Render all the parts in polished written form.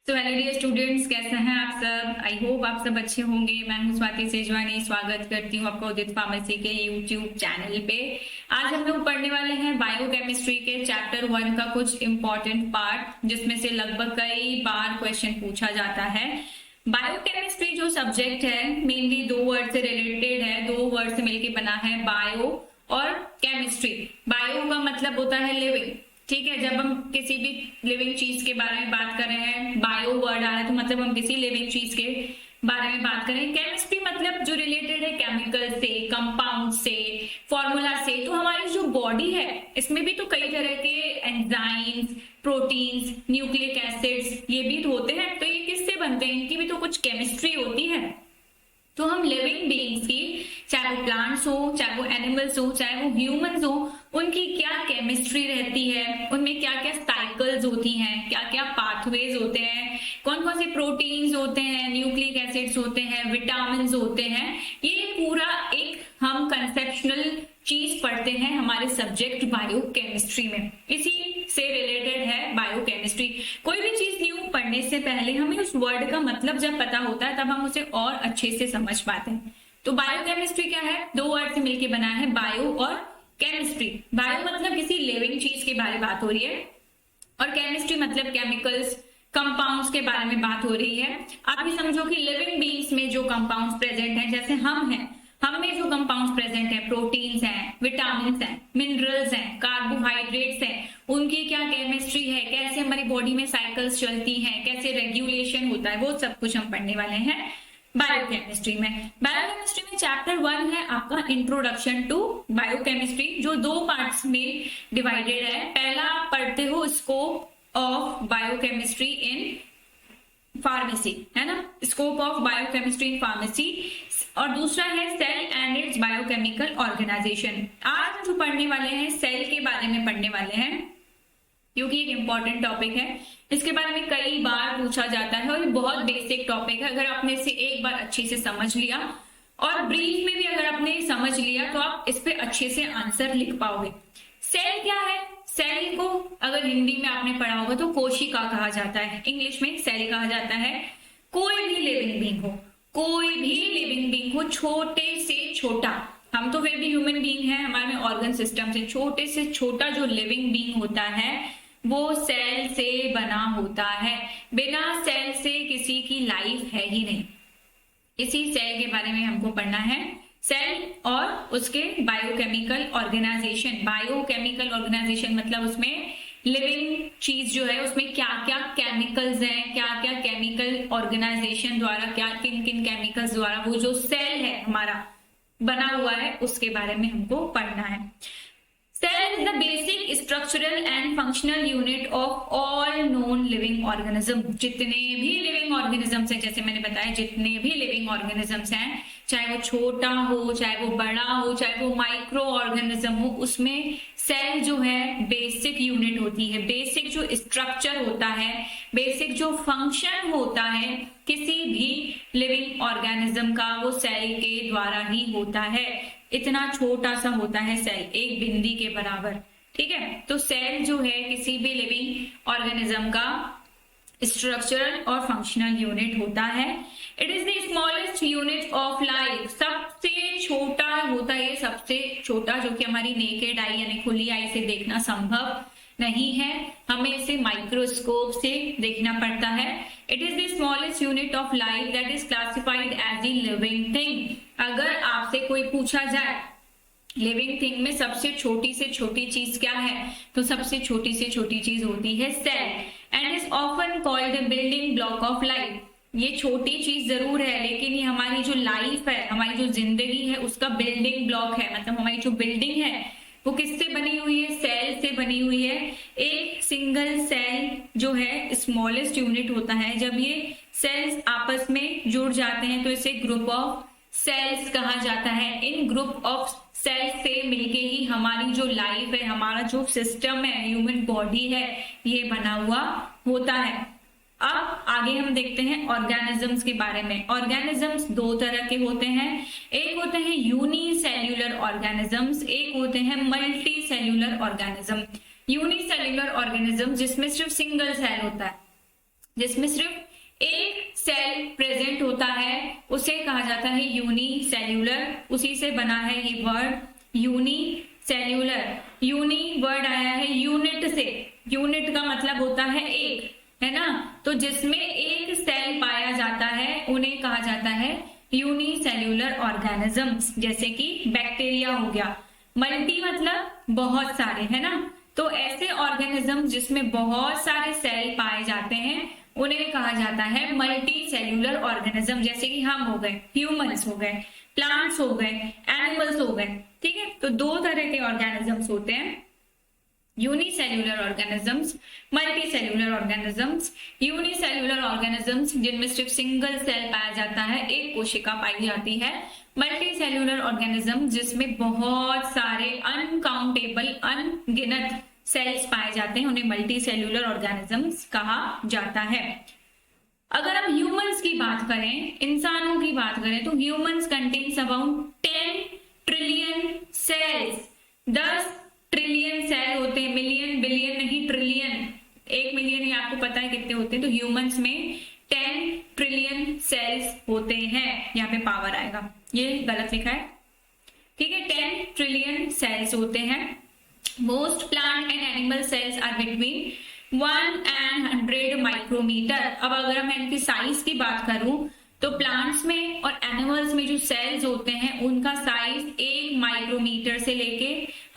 तो hello dear students, कैसे हैं आप सब। आई होप आप सब अच्छे होंगे। मैं हूं स्वाति सेजवानी, स्वागत करती हूं आपका उदित फार्मेसी के यूट्यूब चैनल पे। आज हम लोग पढ़ने वाले हैं बायोकेमिस्ट्री के चैप्टर 1 का कुछ इंपॉर्टेंट पार्ट, जिसमें से लगभग कई बार क्वेश्चन पूछा जाता है। बायोकेमिस्ट्री जो सब्जेक्ट है मेनली दो वर्ड से रिलेटेड है, दो वर्ड से मिलकर बना है, बायो और केमिस्ट्री। बायो का मतलब होता है लिविंग, ठीक है। जब हम किसी भी लिविंग चीज के बारे में बात कर रहे हैं, बायो वर्ड आ रहा है तो मतलब हम किसी लिविंग चीज के बारे में बात करें। केमिस्ट्री मतलब जो रिलेटेड है केमिकल से, कंपाउंड से, फॉर्मूला से। तो हमारी जो बॉडी है इसमें भी तो कई तरह के एंजाइम्स, प्रोटीन्स, न्यूक्लिक एसिड्स ये भी तो होते हैं। तो ये किससे बनते हैं, इनकी भी तो कुछ केमिस्ट्री होती है। तो हम लिविंग बीइंग्स की, चाहे वो प्लांट्स हो, चाहे वो एनिमल्स हो, चाहे वो ह्यूमंस हो, उनकी क्या केमिस्ट्री रहती है, उनमें क्या क्या साइकिल्स होती हैं, क्या क्या पाथवेज होते हैं, कौन कौन से प्रोटीन्स होते हैं, न्यूक्लिक एसिड्स होते हैं, विटामिन्स होते हैं, ये पूरा एक हम कंसेप्शनल चीज पढ़ते हैं हमारे सब्जेक्ट बायोकेमिस्ट्री में। इसी से रिलेटेड है बायोकेमिस्ट्री। कोई भी चीज न्यू पढ़ने से पहले हमें उस वर्ड का मतलब जब पता होता है तब हम उसे और अच्छे से समझ पाते हैं। तो बायोकेमिस्ट्री क्या है, दो वर्ड से मिलकर बना है, बायो और केमिस्ट्री। बायो मतलब किसी लिविंग चीज के बारे में बात हो रही है, और केमिस्ट्री मतलब केमिकल्स, कंपाउंड्स के बारे में बात हो रही है। आप ये समझो कि लिविंग बीइंग्स में जो कंपाउंड्स प्रेजेंट हैं, जैसे हम हैं, हम में जो कंपाउंड्स प्रेजेंट हैं, प्रोटीन्स हैं, विटामिन्स हैं, मिनरल्स हैं, कार्बोहाइड्रेट्स हैं, उनकी क्या केमिस्ट्री है, कैसे हमारी बॉडी में साइकिल्स चलती हैं, कैसे रेगुलेशन होता है, वो सब कुछ हम पढ़ने वाले हैं बायोकेमिस्ट्री में। बायोकेमिस्ट्री में चैप्टर 1 है आपका इंट्रोडक्शन टू बायोकेमिस्ट्री, जो दो पार्ट्स में डिवाइडेड है। पहला आप पढ़ते हो scope of biochemistry in pharmacy, है ना, scope of biochemistry in pharmacy, और दूसरा है cell and its biochemical organisation. आज हम जो पढ़ने वाले हैं सेल के बारे में पढ़ने वाले हैं, क्योंकि एक इंपॉर्टेंट टॉपिक है। इसके बारे में कई बार पूछा जाता है और बहुत बेसिक टॉपिक है। अगर आपने इसे एक बार अच्छे से समझ लिया और ब्रीफ में भी अगर आपने समझ लिया तो आप इस पे अच्छे से आंसर लिख पाओगे। सेल क्या है, सेल को अगर हिंदी में आपने पढ़ा होगा तो कोशिका कहा जाता है, इंग्लिश में सेल कहा जाता है। कोई भी लिविंग बीइंग हो, कोई भी लिविंग बीइंग हो, छोटे से छोटा, हम तो फिर भी ह्यूमन बीइंग है, हमारे में ऑर्गन सिस्टम से छोटे से छोटा जो लिविंग बीइंग होता है वो सेल से बना होता है। बिना सेल से किसी की लाइफ है ही नहीं। इसी सेल के बारे में हमको पढ़ना है, सेल और उसके बायोकेमिकल ऑर्गेनाइजेशन। बायोकेमिकल ऑर्गेनाइजेशन मतलब उसमें लिविंग चीज जो है उसमें क्या क्या केमिकल्स हैं, क्या क्या केमिकल ऑर्गेनाइजेशन द्वारा, क्या किन किन केमिकल्स द्वारा वो जो सेल है हमारा बना हुआ है, उसके बारे में हमको पढ़ना है। Cell is the basic structural and functional unit of all known living organism। जितने भी living organisms हैं, जैसे मैंने बताया जितने भी living organisms हैं, चाहे वो छोटा हो, चाहे वो बड़ा हो, चाहे वो माइक्रो ऑर्गेनिज्म हो, उसमें सेल जो है बेसिक यूनिट होती है। बेसिक जो स्ट्रक्चर होता है, बेसिक जो फंक्शन होता है किसी भी लिविंग ऑर्गेनिज्म का, वो सेल के द्वारा ही होता है। इतना छोटा सा होता है सेल, एक बिंदी के बराबर, ठीक है। तो सेल जो है किसी भी लिविंग ऑर्गेनिज्म का स्ट्रक्चरल और फंक्शनल यूनिट होता है। It is the smallest unit of life. सबसे छोटा होता है, सबसे छोटा, जो कि हमारी नेकेड आई यानी खुली आई से देखना संभव नहीं है, हमें इसे माइक्रोस्कोप से देखना पड़ता है। It is the smallest unit of life that is classified as the living thing. अगर आपसे कोई पूछा जाए लिविंग थिंग में सबसे छोटी से छोटी चीज क्या है, तो सबसे छोटी से छोटी चीज होती है cell, and is often called the building block of life. ये छोटी चीज जरूर है, लेकिन ये हमारी जो लाइफ है, हमारी जो जिंदगी है, उसका बिल्डिंग ब्लॉक है। मतलब हमारी जो बिल्डिंग है वो किससे बनी हुई है, सेल से बनी हुई है। एक सिंगल सेल जो है स्मॉलेस्ट यूनिट होता है। जब ये सेल्स आपस में जुड़ जाते हैं तो इसे ग्रुप ऑफ सेल्स कहा जाता है। इन ग्रुप ऑफ सेल्स से मिलके ही हमारी जो लाइफ है, हमारा जो सिस्टम है, ह्यूमन बॉडी है, ये बना हुआ होता है। अब आगे हम देखते हैं ऑर्गेनिजम्स के बारे में। ऑर्गेनिजम्स दो तरह के होते हैं, एक होते हैं यूनिसेल्यूलर ऑर्गेनिजम्स, एक होते हैं multi cellular organism. Unicellular organism जिसमें सिर्फ सिंगल सेल होता है, जिसमें सिर्फ एक सेल प्रेजेंट होता है उसे कहा जाता है यूनिसेल्यूलर। उसी से बना है ये वर्ड यूनिसेल्यूलर। यूनि वर्ड आया है यूनिट से, यूनिट का मतलब होता है एक, है ना। तो जिसमें एक सेल पाया जाता है उन्हें कहा जाता है यूनिसेल्यूलर ऑर्गेनिजम्स। जैसे कि बैक्टीरिया हो गया, मल्टी मतलब बहुत सारे, है ना। तो ऐसे ऑर्गेनिज्म जिसमें बहुत सारे सेल पाए जाते हैं उन्हें कहा जाता है मल्टी सेल्यूलर ऑर्गेनिज्म। जैसे कि हम हो गए, ह्यूमंस हो गए, प्लांट्स हो गए, एनिमल्स हो गए, ठीक है। तो दो तरह के ऑर्गेनिजम्स होते हैं, unicellular organisms, multi cellular organisms. Unicellular organisms जिनमें सिर्फ सिंगल सेल पाया जाता है, एक कोशिका पाई जाती है। मल्टी सेल्यूलर ऑर्गेनिज्म जिसमें बहुत सारे अनकाउंटेबल, अनगिनत सेल्स पाए जाते हैं, उन्हें मल्टी सेल्यूलर ऑर्गेनिजम्स कहा जाता है। अगर हम ह्यूमंस की बात करें, इंसानों की बात करें, तो humans contains about 10 trillion cells. 10 trillion cell होते हैं, मिलियन बिलियन नहीं, ट्रिलियन। 1 मिलियन ही आपको पता है कितने होते हैं। तो ह्यूमंस में 10 ट्रिलियन सेल्स होते हैं। यहाँ पे पावर आएगा, ये गलत लिखा है, ठीक है। 10 ट्रिलियन सेल्स होते हैं। Most plant and animal cells are between 1 and 100 micrometre. अब अगर मैं इनकी साइज की बात करूं तो प्लांट्स में और एनिमल्स में जो सेल्स होते हैं उनका साइज 1 माइक्रोमीटर से लेके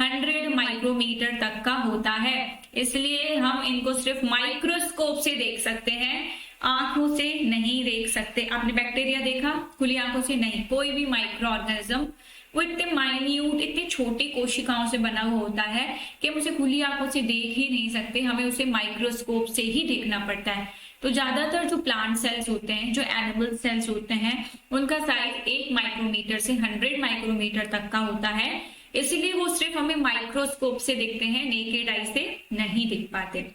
100 माइक्रोमीटर तक का होता है। इसलिए हम इनको सिर्फ माइक्रोस्कोप से देख सकते हैं, आंखों से नहीं देख सकते। आपने बैक्टीरिया देखा खुली आंखों से? नहीं। कोई भी माइक्रो ऑर्गेनिज्म वो इतने माइन्यूट, इतनी छोटी कोशिकाओं से बना हुआ होता है कि हम उसे खुली आंखों से देख ही नहीं सकते, हमें उसे माइक्रोस्कोप से ही देखना पड़ता है। तो ज्यादातर जो प्लांट सेल्स होते हैं, जो एनिमल सेल्स होते हैं, उनका साइज 1 माइक्रोमीटर से 100 माइक्रोमीटर तक का होता है। इसीलिए वो सिर्फ हमें माइक्रोस्कोप से दिखते हैं, नेकेड आई से नहीं दिख पाते।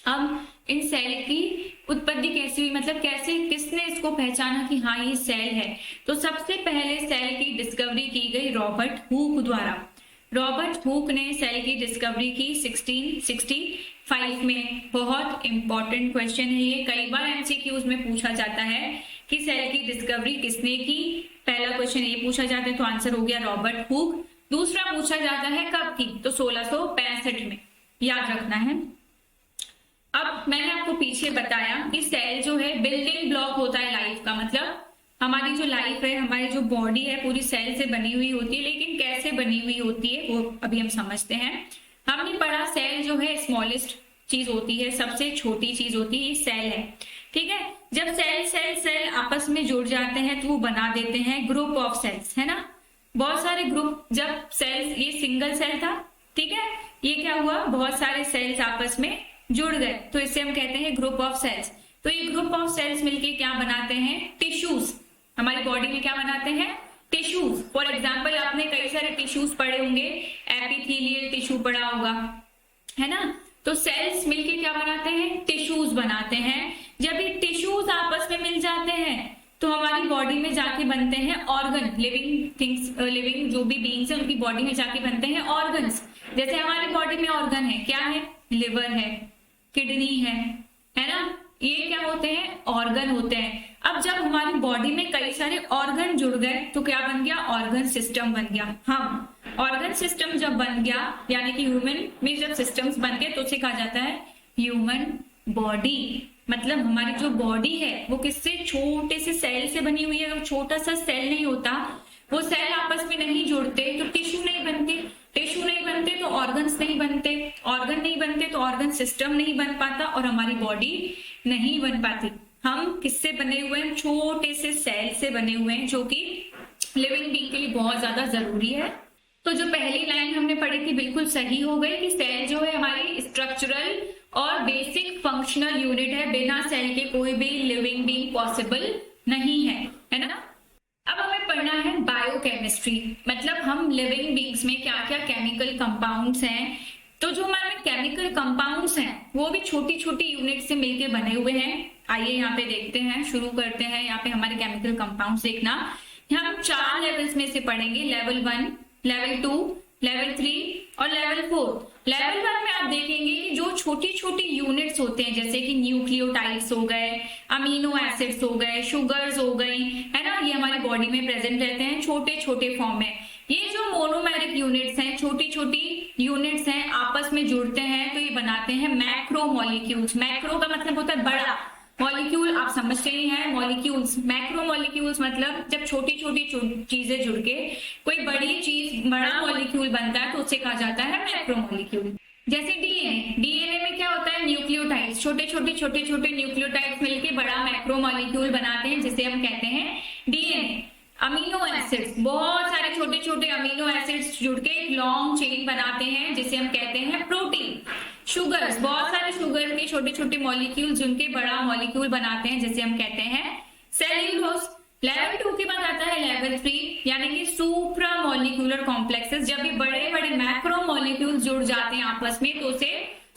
अब इन सेल की उत्पत्ति कैसी हुई, मतलब कैसे, किसने इसको पहचाना कि हाँ ये सेल है? तो सबसे पहले सेल की डिस्कवरी की गई रॉबर्ट हुक द्वारा। रॉबर्ट हुक ने सेल की डिस्कवरी की 1665 में। बहुत इंपॉर्टेंट क्वेश्चन है ये, कई बार एमसीक्यूज में पूछा जाता है कि सेल की डिस्कवरी किसने की। पहला क्वेश्चन ये पूछा जाता है तो आंसर हो गया रॉबर्ट हुक। दूसरा पूछा जाता है कब की, तो 1665 में, याद रखना है। अब मैंने आपको पीछे बताया कि सेल जो है बिल्डिंग ब्लॉक होता है लाइफ का, मतलब हमारी जो लाइफ है, हमारी जो बॉडी है पूरी सेल से बनी हुई होती है। लेकिन कैसे बनी हुई होती है वो अभी हम समझते हैं। हमने पढ़ा सेल जो है स्मॉलेस्ट चीज होती है, सबसे छोटी चीज होती है, ये सेल है, ठीक है। जब सेल आपस में जुड़ जाते हैं तो वो बना देते हैं ग्रुप ऑफ सेल्स, है ना। बहुत सारे ग्रुप, जब सेल्स, ये सिंगल सेल था, ठीक है, ये क्या हुआ, बहुत सारे सेल्स आपस में जुड़ गए तो इसे हम कहते हैं ग्रुप ऑफ सेल्स। तो ये ग्रुप ऑफ सेल्स मिलके क्या बनाते हैं, टिश्यूज। हमारी बॉडी में क्या बनाते हैं, टिश्यूज। फॉर एग्जाम्पल आपने कई सारे टिश्यूज पढ़े होंगे, एपिथेलियल टिश्यू पढ़ा होगा, है ना। तो सेल्स मिलके क्या बनाते हैं, टिश्यूज बनाते हैं। जब ये टिश्यूज आपस में मिल जाते हैं तो हमारी बॉडी में जाके बनते हैं ऑर्गन। लिविंग थिंग्स, लिविंग जो भी बीइंग्स है उनकी बॉडी में जाके बनते हैं ऑर्गन्स। जैसे हमारी बॉडी में ऑर्गन है, क्या है, लिवर है, किडनी है ना, ये क्या होते हैं, ऑर्गन होते हैं। अब जब हमारी बॉडी में कई सारे ऑर्गन जुड़ गए तो क्या बन गया, ऑर्गन सिस्टम बन गया। हम ऑर्गन सिस्टम जब बन गया, यानी कि ह्यूमन में जब सिस्टम्स बन गए तो उसे कहा जाता है ह्यूमन बॉडी। मतलब हमारी जो बॉडी है वो किससे, छोटे से सेल से बनी हुई है। छोटा सा सेल नहीं होता, वो सेल आपस में नहीं जुड़ते तो टिश्यू नहीं बनते, टिश्यू नहीं बनते तो ऑर्गन्स नहीं बनते, ऑर्गन नहीं बनते तो ऑर्गन सिस्टम नहीं बन पाता और हमारी बॉडी नहीं बन पाती। हम किससे बने हुए हैं, छोटे से सेल से बने हुए हैं, जो कि लिविंग बीइंग के लिए बहुत ज्यादा जरूरी है। तो जो पहली लाइन हमने पढ़ी थी बिल्कुल सही हो गई कि सेल जो है हमारी स्ट्रक्चरल और बेसिक फंक्शनल यूनिट है, बिना सेल के कोई भी लिविंग बीइंग पॉसिबल नहीं है ना। अब हमें पढ़ना है बायोकेमिस्ट्री, मतलब हम लिविंग बीइंग्स में क्या क्या केमिकल कंपाउंड्स हैं। तो जो हमारे केमिकल कंपाउंड्स हैं वो भी छोटी छोटी यूनिट से मिलके बने हुए हैं। आइए यहाँ पे देखते हैं, शुरू करते हैं। यहाँ पे हमारे केमिकल कंपाउंड्स देखना, हम 4 लेवल्स में से पढ़ेंगे, लेवल 1, लेवल 2, लेवल 3 और लेवल 4। लेवल 1 में आप देखेंगे कि जो छोटी छोटी यूनिट्स होते हैं जैसे कि न्यूक्लियोटाइड्स हो गए, अमीनो एसिड्स हो गए, शुगर्स हो गई, है ना, ये हमारी बॉडी में प्रेजेंट रहते हैं छोटे छोटे फॉर्म में। ये जो मोनोमेरिक यूनिट्स हैं, छोटी छोटी यूनिट्स हैं, आपस में जुड़ते हैं तो ये बनाते हैं मैक्रो मॉलिक्यूल्स। मैक्रो का मतलब होता है बड़ा, मॉलिक्यूल आप समझते ही हैं, मॉलिक्यूल्स। मैक्रो मॉलिक्यूल्स मतलब जब छोटी छोटी चीजें जुड़ के कोई बड़ी चीज, बड़ा मॉलिक्यूल बनता है तो उसे कहा जाता है मैक्रो मॉलिक्यूल। जैसे डीएनए, डीएनए में क्या होता है, न्यूक्लियोटाइड्स, छोटे छोटे न्यूक्लियोटाइड्स मिलके बड़ा मैक्रो मॉलिक्यूल बनाते हैं जिसे हम कहते हैं डीएनए। अमीनो एसिड्स, बहुत सारे छोटे छोटे अमीनो एसिड्स जुड़ के एक लॉन्ग चेन बनाते हैं जिसे हम कहते हैं प्रोटीन। शुगर्स, बहुत सारे शुगर के छोटे छोटे मॉलिक्यूल जिनके बड़ा मॉलिक्यूल बनाते हैं जिसे हम कहते हैं सेल्यूलोज। लेवल 2 के बाद आता है लेवल 3 यानी कि सुप्रा मॉलिक्यूलर कॉम्प्लेक्सेस। जब ये बड़े बड़े मैक्रो मॉलिक्यूल जुड़ जाते हैं आपस में तो उसे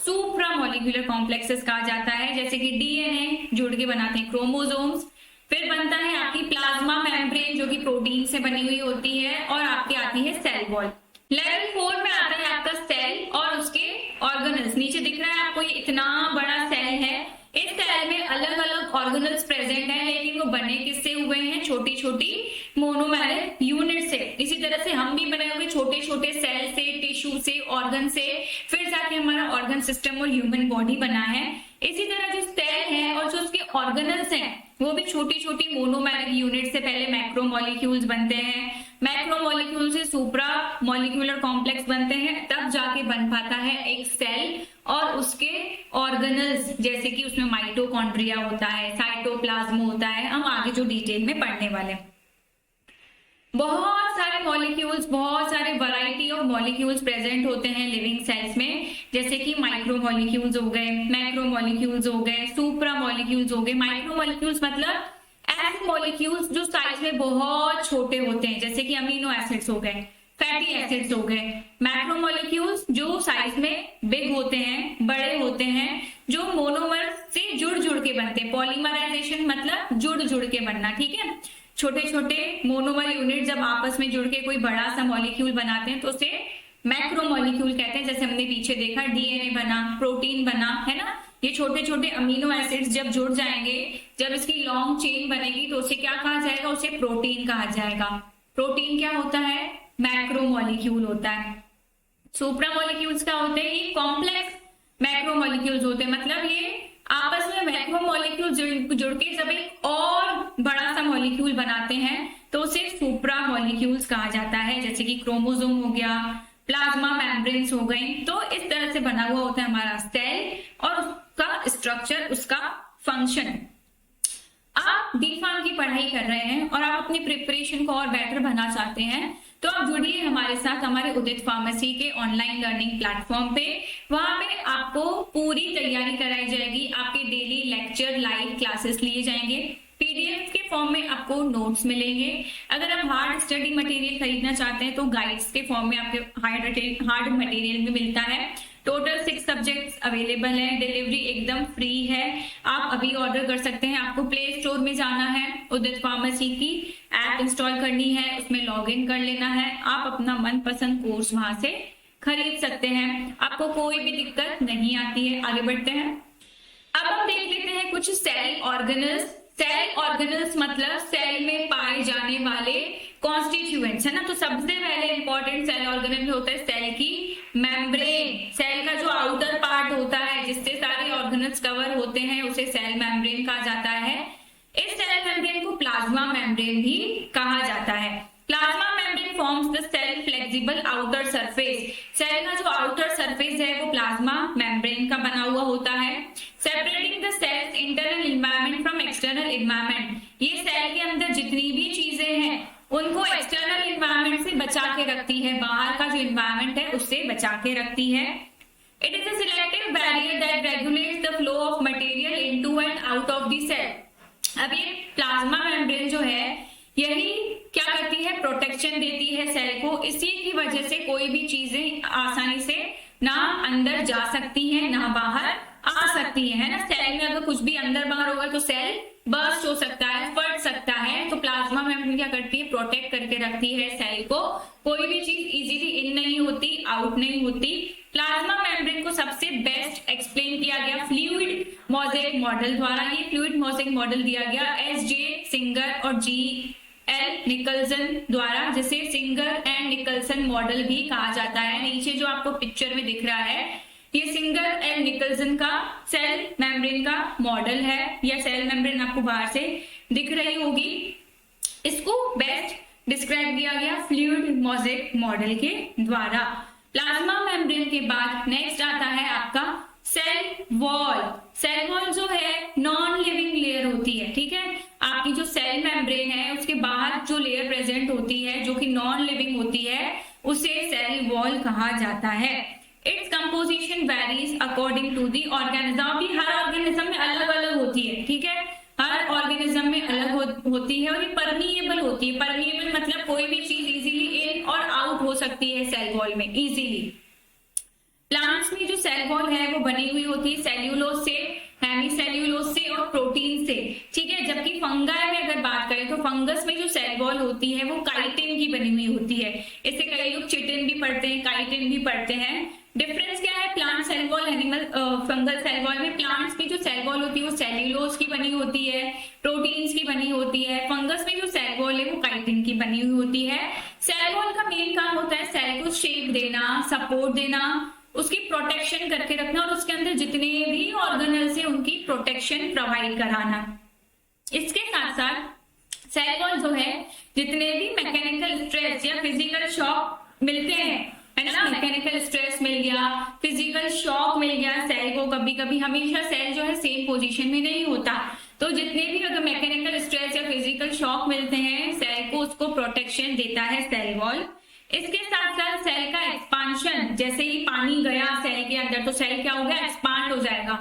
सुप्रा मॉलिक्यूलर कॉम्प्लेक्सेस कहा जाता है। जैसे कि डीएनए जुड़ के बनाते हैं क्रोमोसोम्स, फिर बनता है आपकी प्लाज्मा मेम्ब्रेन जो कि प्रोटीन से बनी हुई होती है, और आपकी आती है सेल वॉल। लेवल 4 में आता है आपका सेल और उसके ऑर्गेनल्स। नीचे दिख रहा है आपको ये इतना बड़ा सेल है, इस सेल में अलग अलग ऑर्गेनल्स प्रेजेंट है, लेकिन वो बने किससे हुए हैं, छोटी छोटी मोनोमेरिक यूनिट से। इसी तरह से हम भी बने हुए छोटे छोटे सेल से, टिश्यू से, ऑर्गन से, फिर जाके हमारा ऑर्गन सिस्टम और ह्यूमन बॉडी बना है। इसी तरह जो सेल है और जो उसके ऑर्गेनल्स हैं वो भी छोटी छोटी मोनोमेरिक यूनिट से पहले मैक्रो मॉलिक्यूल्स बनते हैं, मैक्रो मॉलिक्यूल से सुप्रा मॉलिक्यूलर कॉम्प्लेक्स बनते हैं, तब जाके बन पाता है एक सेल और उसके ऑर्गेनल्स, जैसे कि उसमें माइटोकॉन्ड्रिया होता है, साइटोप्लाज्म होता है, हम आगे जो डिटेल में पढ़ने वाले हैं। बहुत सारे मॉलिक्यूल्स, बहुत सारे वैरायटी ऑफ मॉलिक्यूल्स प्रेजेंट होते हैं लिविंग सेल्स में, जैसे कि माइक्रो मॉलिक्यूल्स हो गए, मैक्रो मॉलिक्यूल्स हो गए, सुप्रा मॉलिक्यूल्स हो गए। माइक्रो मॉलिक्यूल्स मतलब ऐसे मॉलिक्यूल्स जो साइज में बहुत छोटे होते हैं, जैसे कि अमीनो एसिड्स हो गए, फैटी एसिड्स हो गए। मैक्रो मॉलिक्यूल्स जो साइज में बिग होते हैं, बड़े होते हैं, जो मोनोमर से जुड़ जुड़ के बनते हैं। पॉलीमराइजेशन मतलब जुड़ जुड़ के बनना, ठीक है। छोटे छोटे मोनोमर यूनिट जब आपस में जुड़ के कोई बड़ा सा मॉलिक्यूल बनाते हैं तो उसे मैक्रो मॉलिक्यूल कहते हैं। जैसे हमने पीछे देखा डीएनए बना, प्रोटीन बना, है ना। ये छोटे छोटे अमीनो एसिड्स जब जुड़ जाएंगे, जब इसकी लॉन्ग चेन बनेगी तो उसे क्या कहा जाएगा, उसे प्रोटीन कहा जाएगा। प्रोटीन क्या होता है, मैक्रो मॉलिक्यूल होता है। सुप्रा मॉलिक्यूल्स क्या होते हैं, ये कॉम्प्लेक्स मैक्रो मॉलिक्यूल्स होते हैं, मतलब ये आपस में मैक्रो मॉलिक्यूल जुड़ के जब एक और बड़ा सा मॉलिक्यूल बनाते हैं तो उसे सुप्रा मॉलिक्यूल्स कहा जाता है। जैसे कि क्रोमोसोम हो गया, प्लाज्मा मेम्ब्रेन्स हो गई। तो इस तरह से बना हुआ होता है हमारा सेल और उसका स्ट्रक्चर, उसका फंक्शन। आप डी फार्म की पढ़ाई कर रहे हैं और आप अपनी प्रिपरेशन को और बेटर बनाना चाहते हैं तो आप जुड़िए हमारे साथ हमारे उदित फार्मेसी के ऑनलाइन लर्निंग प्लेटफॉर्म पे। वहां पे आपको पूरी तैयारी कराई जाएगी, आपके डेली लेक्चर, लाइव क्लासेस लिए जाएंगे, पीडीएफ के फॉर्म में आपको नोट्स मिलेंगे। अगर आप हार्ड स्टडी मटेरियल खरीदना चाहते हैं तो गाइड्स के फॉर्म में आपके हार्ड मटेरियल भी मिलता है। टोटल 6 सब्जेक्ट्स अवेलेबल है, डिलीवरी एकदम फ्री है, आप अभी ऑर्डर कर सकते हैं। आपको प्ले स्टोर में जाना है, उदित फार्मेसी की ऐप इंस्टॉल करनी है, उसमें लॉग इन कर लेना है, आप अपना मनपसंद कोर्स वहां से खरीद सकते हैं, आपको कोई भी दिक्कत नहीं आती है। आगे बढ़ते हैं, अब हम देख लेते हैं कुछ सेल ऑर्गेनल्स। सेल ऑर्गेनल्स मतलब सेल में पाए जाने वाले कॉन्स्टिट्यूएंट्स, है ना। तो सबसे पहले इंपॉर्टेंट सेल ऑर्गेनल में होता है सेल की मेम्ब्रेन। सेल का जो आउटर पार्ट होता है जिससे सारे ऑर्गेनल्स कवर होते हैं उसे सेल मेम्ब्रेन कहा जाता है। इस सेल मेम्ब्रेन को प्लाज्मा मेम्ब्रेन भी कहा जाता है। Plasma membrane forms the cell flexible outer surface. Cell का जो आउटर सरफेस है वो प्लाज्मा मेम्ब्रेन का बना हुआ होता है। Separating the cells internal environment from external environment. ये सेल के अंदर जितनी भी चीजें हैं उनको एक्सटर्नल एनवायरनमेंट से बचा के रखती है, बाहर का जो एनवायरनमेंट है उससे बचा के रखती है। It is a selective barrier that regulates the flow of material into and out of the cell. अब ये प्लाज्मा मेम्ब्रेन जो है यही क्या करती है, प्रोटेक्शन देती है सेल को। इसी की वजह से कोई भी चीजें आसानी से ना अंदर जा सकती हैं ना बाहर आ सकती है ना। सेल में अगर कुछ भी अंदर बाहर होगा तो सेल बर्स्ट हो सकता है, फट सकता है। तो प्लाज्मा मेम्ब्रेन क्या करती है, प्रोटेक्ट करके रखती है सेल को, कोई भी चीज इजीली इन नहीं होती, आउट नहीं होती। प्लाज्मा मेम्ब्रेन को सबसे बेस्ट एक्सप्लेन किया गया फ्लूइड मोज़ेक मॉडल द्वारा। ये फ्लूइड मोज़ेक मॉडल दिया गया एस.जे. सिंगर और जी.एल. निकलसन द्वारा, जिसे सिंगर एंड निकलसन मॉडल भी कहा जाता है। नीचे जो आपको पिक्चर में दिख रहा है, ये सिंगर एंड निकलसन का सेल मेम्ब्रेन का मॉडल है, या सेल मेम्ब्रेन आपको बाहर से दिख रही होगी। इसको बेस्ट डिस्क्राइब किया गया फ्लूइड मोज़ेक मॉडल के द्वारा। प्लाज्मा मेम्ब्रेन के बाद नेक्स्ट आता है आपका सेल वॉल। सेल वॉल जो है नॉन लिविंग लेयर होती है, ठीक है। आपकी जो सेल मेम्ब्रेन है उसके बाहर जो लेयर प्रेजेंट होती है जो कि नॉन लिविंग होती है, उसे सेल वॉल कहा जाता है। Its composition varies according to the organism. भी हर ऑर्गेनिज्म में अलग अलग होती है, ठीक है, हर ऑर्गेनिज्म में अलग होती है, और ये परमिएबल होती है। परमिएबल मतलब कोई भी चीज इजीली इन और आउट हो सकती है सेल वॉल में इजीली। प्लांट्स में जो सेल वॉल है वो बनी हुई होती है सेल्यूलोज से, हेमीसेल्यूलोज से और प्रोटीन से, ठीक है। जबकि फंगाई में अगर बात करें तो फंगस में जो सेल वॉल होती है वो काइटिन की बनी हुई होती है। इसे कई लोग चिटिन भी पढ़ते हैं, काइटिन भी पढ़ते हैं। डिफरेंस क्या है plant cell wall, animal fungal cell wall में? प्लांट्स की जो सेल वॉल होती है वो सेल्यूलोज की बनी होती है, प्रोटीन्स की बनी होती है। फंगस में जो सेल वॉल है वो काइटिन की बनी हुई होती है। सेल वॉल का मेन काम होता है सेल को शेप देना, सपोर्ट देना, उसकी प्रोटेक्शन करके रखना, और उसके अंदर जितने भी ऑर्गेनल्स हैं उनकी प्रोटेक्शन प्रोवाइड कराना। इसके साथ साथ सेल वॉल जो है जितने भी मैकेनिकल स्ट्रेस या फिजिकल शॉक मिलते हैं, है ना, मैकेनिकल स्ट्रेस मिल गया, फिजिकल शॉक मिल गया सेल को, कभी कभी हमेशा सेल जो है सेम पोजीशन में नहीं होता, तो जितने भी अगर मैकेनिकल स्ट्रेस या फिजिकल शॉक मिलते हैं सेल को, उसको प्रोटेक्शन देता है सेल वॉल। इसके साथ साथ सेल का एक्सपांशन, जैसे ही पानी गया सेल के अंदर तो सेल क्या हो गया, एक्सपांड हो जाएगा,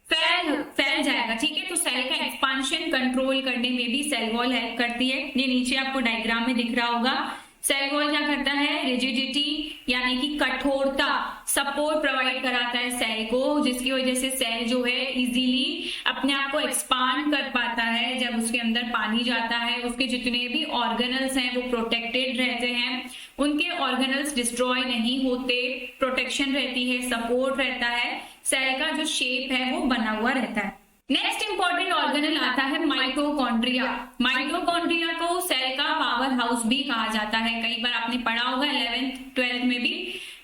फैल जाएगा, ठीक है। तो सेल का एक्सपांशन कंट्रोल करने में भी सेल वॉल हेल्प करती है। ये नीचे आपको डायग्राम में दिख रहा होगा। सेल वॉल क्या करता है, रिजिडिटी यानी कि कठोरता, सपोर्ट प्रोवाइड कराता है सेल को, जिसकी वजह से सेल जो है इजीली अपने आप को एक्सपांड कर पाता है। जब उसके अंदर पानी जाता है उसके जितने भी ऑर्गेनल्स हैं वो प्रोटेक्टेड रहते हैं, उनके ऑर्गेनल्स डिस्ट्रॉय नहीं होते, प्रोटेक्शन रहती है, सपोर्ट रहता है, सेल का जो शेप है वो बना हुआ रहता है। नेक्स्ट इंपॉर्टेंट ऑर्गेनल आता है माइटोकॉन्ड्रिया। माइटोकॉन्ड्रिया को सेल का पावर हाउस भी कहा जाता है। कई बार आपने पढ़ा होगा 11th 12th में भी,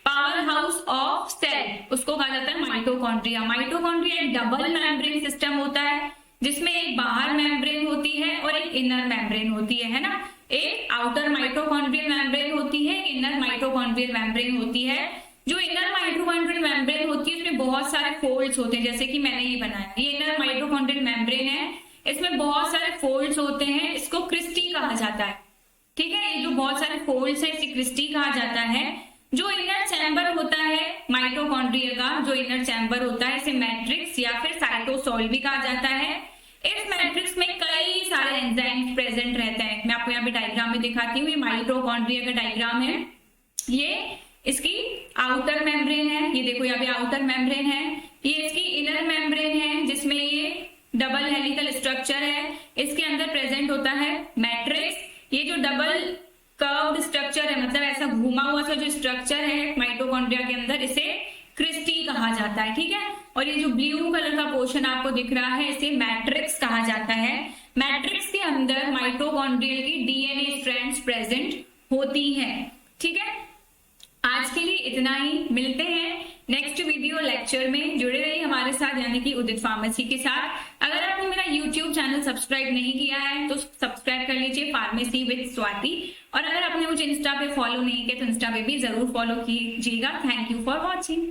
पावर हाउस ऑफ सेल उसको कहा जाता है माइटोकॉन्ड्रिया। माइटोकॉन्ड्रिया एक डबल मेम्ब्रेन सिस्टम होता है, जिसमें एक बाहर मेम्ब्रेन होती है और एक इनर मेम्ब्रेन होती है ना। एक आउटर माइटोकॉन्ड्रियल मेम्ब्रेन होती है, इनर माइटोकॉन्ड्रियल मेम्ब्रेन होती है। जो इनर माइटोकॉन्ड्रियल मेम्ब्रेन होती है उसमें बहुत सारे फोल्ड्स होते हैं, जैसे कि मैंने ये बनाया, ये इनर माइटोकॉन्ड्रियल मेम्ब्रेन है, इसमें बहुत सारे फोल्ड्स होते हैं, इसको क्रिस्टी कहा जाता है, ठीक है। ये जो बहुत सारे फोल्ड्स है इसे क्रिस्टी कहा जाता है। जो इनर चैम्बर होता है माइटोकॉन्ड्रिया का, जो इनर चैम्बर होता है इसे मैट्रिक्स या फिर साइटोसोल भी कहा जाता है। इस मैट्रिक्स में कई सारे एंजाइम्स प्रेजेंट रहते हैं। मैं आपको यहाँ पे डायग्राम में दिखाती हूँ, ये माइटोकॉन्ड्रिया का डायग्राम है, ये इसकी आउटर मेम्ब्रेन है, ये देखो यहाँ पे आउटर मेम्ब्रेन है, ये इसकी इनर मेम्ब्रेन है जिसमें ये डबल हेलिकल स्ट्रक्चर है, इसके अंदर प्रेजेंट होता है मैट्रिक्स। ये जो डबल कर्व्ड स्ट्रक्चर है, मतलब ऐसा घुमा हुआ सा जो स्ट्रक्चर है माइटोकॉन्ड्रिया के अंदर, इसे क्रिस्टी कहा जाता है, ठीक है। और ये जो ब्लू कलर का पोर्शन आपको दिख रहा है इसे मैट्रिक्स कहा जाता है। मैट्रिक्स के अंदर माइटोकॉन्ड्रियल की डीएनए स्ट्रैंड्स प्रेजेंट होती हैं, ठीक है। आज के लिए इतना ही, मिलते हैं नेक्स्ट वीडियो लेक्चर में। जुड़े रहिए हमारे साथ यानी कि उदित फार्मेसी के साथ। अगर आपने मेरा यूट्यूब चैनल सब्सक्राइब नहीं किया है तो सब्सक्राइब कर लीजिए, फार्मेसी विद स्वाति। और अगर आपने मुझे इंस्टा पे फॉलो नहीं किया तो इंस्टा पे भी जरूर फॉलो कीजिएगा। Thank you for watching.